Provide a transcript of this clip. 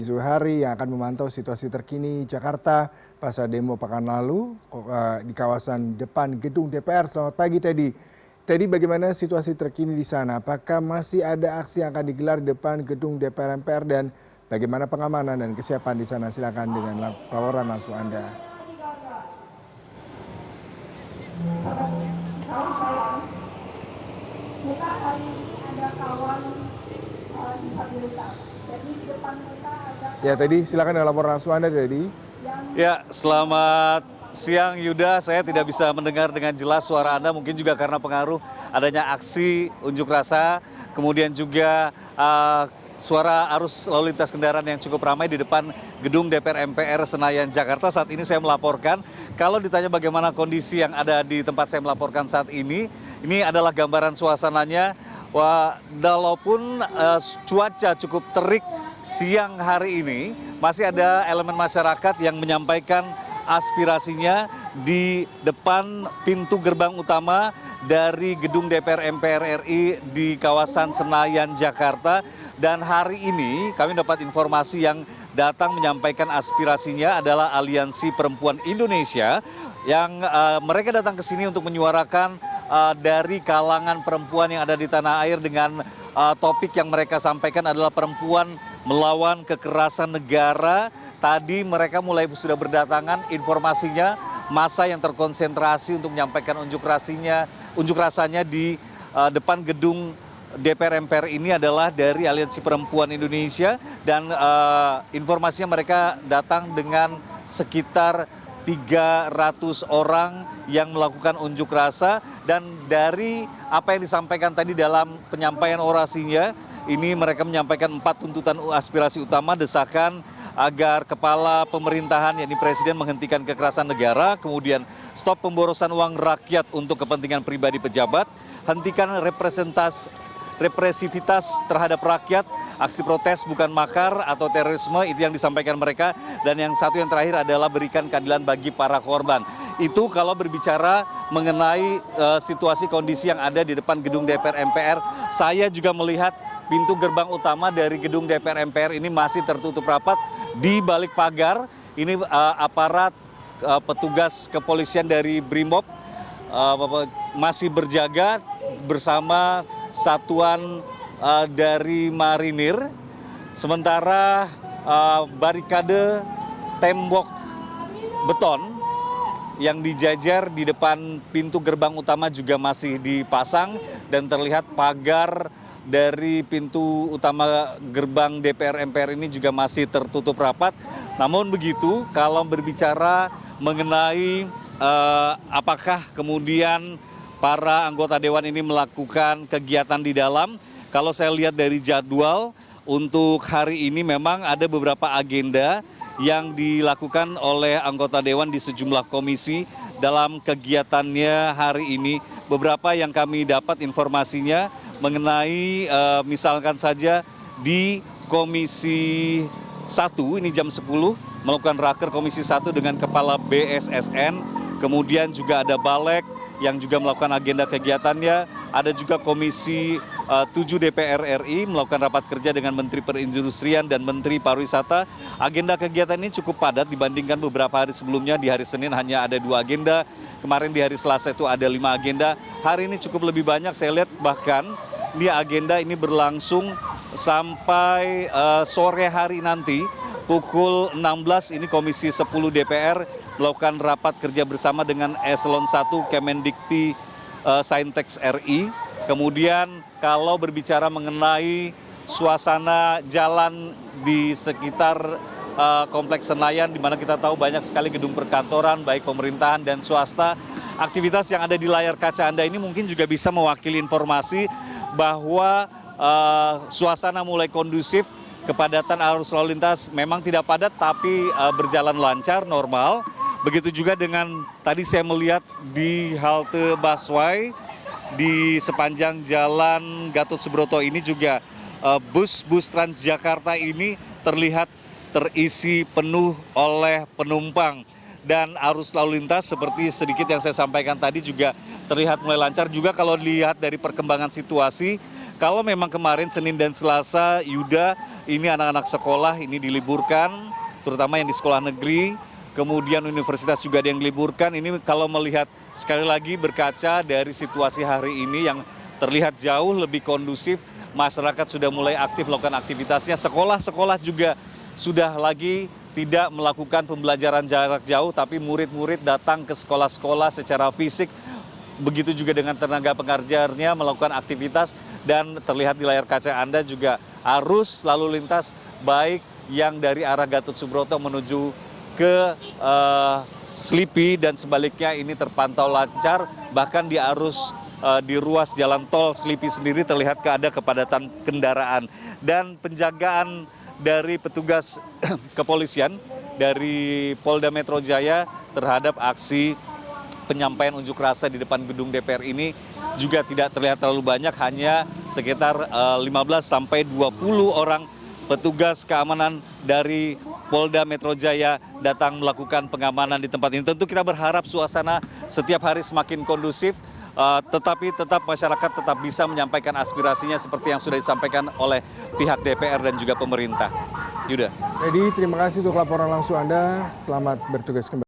Zuhari yang akan memantau situasi terkini Jakarta pasca demo pekan lalu di kawasan depan gedung DPR. Selamat pagi Teddy. Teddy, bagaimana situasi terkini di sana? Apakah masih ada aksi yang akan digelar di depan gedung DPR MPR dan bagaimana pengamanan dan kesiapan di sana? Silakan dengan laporan langsung Anda. Kita hari ini ada kawan disabilitas. Jadi di depan kita ada. Ya Teddy, silakan dengan laporan langsung Anda Teddy. Ya, selamat siang Yuda. Saya tidak bisa mendengar dengan jelas suara Anda, mungkin juga karena pengaruh adanya aksi unjuk rasa, kemudian juga suara arus lalu lintas kendaraan yang cukup ramai di depan gedung DPR MPR Senayan Jakarta. Saat ini saya melaporkan, kalau ditanya bagaimana kondisi yang ada di tempat saya melaporkan saat ini adalah gambaran suasananya. Walaupun cuaca cukup terik siang hari ini, masih ada elemen masyarakat yang menyampaikan aspirasinya di depan pintu gerbang utama dari gedung DPR MPR RI di kawasan Senayan Jakarta. Dan hari ini kami dapat informasi yang datang menyampaikan aspirasinya adalah Aliansi Perempuan Indonesia yang mereka datang ke sini untuk menyuarakan dari kalangan perempuan yang ada di tanah air dengan topik yang mereka sampaikan adalah perempuan melawan kekerasan negara. Tadi mereka mulai sudah berdatangan, informasinya massa yang terkonsentrasi untuk menyampaikan unjuk rasanya di depan gedung DPR MPR ini adalah dari Aliansi Perempuan Indonesia dan informasinya mereka datang dengan sekitar 300 orang yang melakukan unjuk rasa. Dan dari apa yang disampaikan tadi dalam penyampaian orasinya, ini mereka menyampaikan 4 tuntutan aspirasi utama, desakan agar kepala pemerintahan yakni Presiden menghentikan kekerasan negara, kemudian stop pemborosan uang rakyat untuk kepentingan pribadi pejabat, hentikan represivitas terhadap rakyat, aksi protes bukan makar atau terorisme, itu yang disampaikan mereka. Dan yang satu yang terakhir adalah berikan keadilan bagi para korban. Itu kalau berbicara mengenai situasi kondisi yang ada di depan gedung DPR MPR. Saya juga melihat pintu gerbang utama dari gedung DPR MPR ini masih tertutup rapat. Di balik pagar ini aparat petugas kepolisian dari Brimob masih berjaga bersama satuan dari marinir. Sementara barikade tembok beton yang dijajar di depan pintu gerbang utama juga masih dipasang dan terlihat pagar dari pintu utama gerbang DPR MPR ini juga masih tertutup rapat. Namun begitu, kalau berbicara mengenai apakah kemudian para anggota dewan ini melakukan kegiatan di dalam, kalau saya lihat dari jadwal untuk hari ini memang ada beberapa agenda yang dilakukan oleh anggota dewan di sejumlah komisi dalam kegiatannya hari ini. Beberapa yang kami dapat informasinya mengenai misalkan saja di Komisi 1 ini jam 10 melakukan raker Komisi 1 dengan Kepala BSSN, kemudian juga ada Balek yang juga melakukan agenda kegiatannya. Ada juga Komisi 7 DPR RI melakukan rapat kerja dengan Menteri Perindustrian dan Menteri Pariwisata. Agenda kegiatan ini cukup padat dibandingkan beberapa hari sebelumnya. Di hari Senin hanya ada 2 agenda, kemarin di hari Selasa itu ada 5 agenda. Hari ini cukup lebih banyak, saya lihat bahkan di agenda ini berlangsung sampai sore hari nanti. Pukul 16 ini Komisi 10 DPR melakukan rapat kerja bersama dengan Eselon 1 Kemendikti Saintex RI. Kemudian kalau berbicara mengenai suasana jalan di sekitar Kompleks Senayan, di mana kita tahu banyak sekali gedung perkantoran baik pemerintahan dan swasta. Aktivitas yang ada di layar kaca Anda ini mungkin juga bisa mewakili informasi bahwa suasana mulai kondusif. Kepadatan arus lalu lintas memang tidak padat tapi berjalan lancar, normal. Begitu juga dengan tadi saya melihat di halte busway di sepanjang jalan Gatot Subroto ini juga bus-bus Transjakarta ini terlihat terisi penuh oleh penumpang. Dan arus lalu lintas seperti sedikit yang saya sampaikan tadi juga terlihat mulai lancar. Juga kalau dilihat dari perkembangan situasi, kalau memang kemarin Senin dan Selasa, Yuda, ini anak-anak sekolah ini diliburkan, terutama yang di sekolah negeri, kemudian universitas juga ada yang diliburkan. Ini kalau melihat sekali lagi berkaca dari situasi hari ini yang terlihat jauh lebih kondusif, masyarakat sudah mulai aktif melakukan aktivitasnya, sekolah-sekolah juga sudah lagi tidak melakukan pembelajaran jarak jauh, tapi murid-murid datang ke sekolah-sekolah secara fisik. Begitu juga dengan tenaga pengajarnya melakukan aktivitas, dan terlihat di layar kaca Anda juga arus lalu lintas baik yang dari arah Gatot Subroto menuju ke Selipi dan sebaliknya ini terpantau lancar. Bahkan di arus di ruas jalan tol Selipi sendiri terlihat ada kepadatan kendaraan, dan penjagaan dari petugas kepolisian dari Polda Metro Jaya terhadap aksi penyampaian unjuk rasa di depan gedung DPR ini juga tidak terlihat terlalu banyak, hanya sekitar 15 sampai 20 orang petugas keamanan dari Polda Metro Jaya datang melakukan pengamanan di tempat ini. Tentu kita berharap suasana setiap hari semakin kondusif, tetapi tetap masyarakat tetap bisa menyampaikan aspirasinya seperti yang sudah disampaikan oleh pihak DPR dan juga pemerintah. Yuda. Jadi terima kasih untuk laporan langsung Anda. Selamat bertugas kembali.